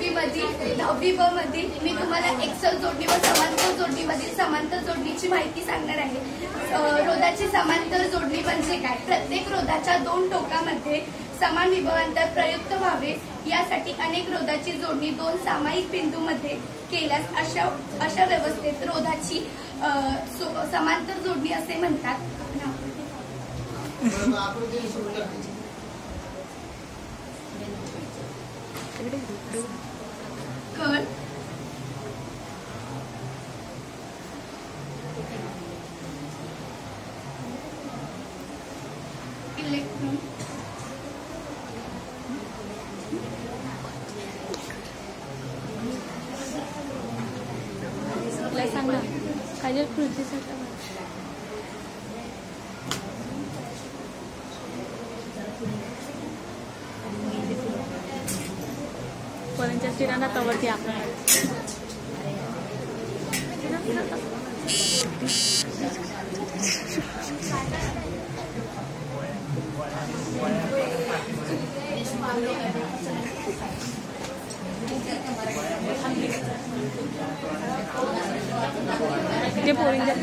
9वी मधील 10वी ब मधील मी तुम्हाला एक्सल जोडणी व समांतर जोडणीमधील समांतर जोडणीची माहिती सांगणार आहे। रोधाची समांतर जोडणी म्हणजे काय? प्रत्येक रोधाच्या दोन टोकामध्ये समान विभवांतर प्रयुक्त व्हावे यासाठी अनेक रोधाची जोडणी दोन सामायिक बिंदूमध्ये केल्यास अशा व्यवस्थेत रोधाची समांतर जोडणी असे म्हणतात। कण इलेक्ट्रॉन सांग ना काय पृथ्वीसाठी पोरांच्या स्थिरांना तवरती आपण ते पोरींच्या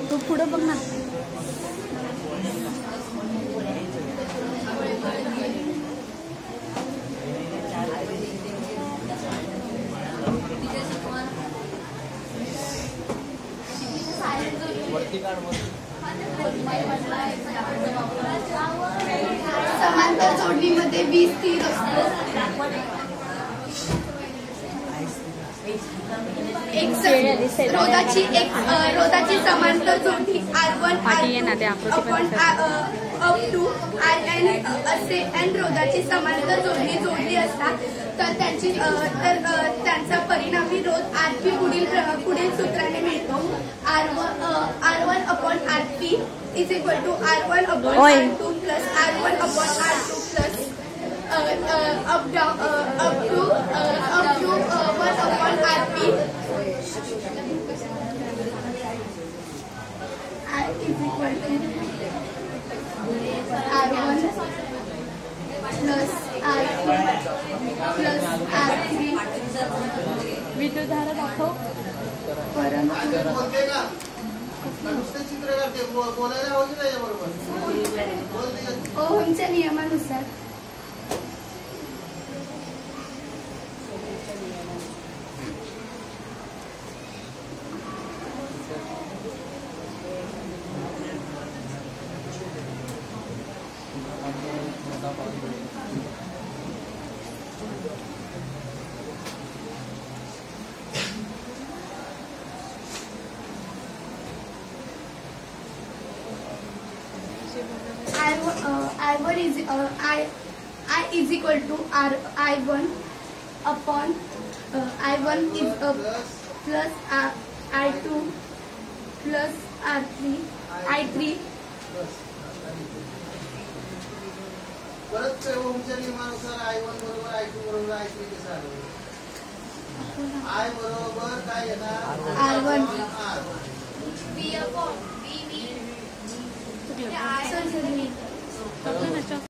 तू पुढे बघ ना। समांतर जोडणीमध्ये 20 स्थिर असतो। रोधाची समांतर जोडणी R1 अप टू Rn असे n रोधाची समांतर जोडणी जोडली असतात तर त्यांचा परिणामी रोध Rp पुढील सूत्राने मिळतो। R1 upon Rp is equal to R1 upon R2 plus R1 upon R2 plus up to 1 upon Rp is equal to R1 plus R2 plus R3 विद्युतधारा दाखव। ओहमच्या नियमानुसार I is equal to I1 upon I1 is plus I2 plus I3 परत ओमच्या नियमानुसार I1 बरोबर I2 बरोबर I3 कसं आलं? I बरोबर काय येणार? R1 B upon B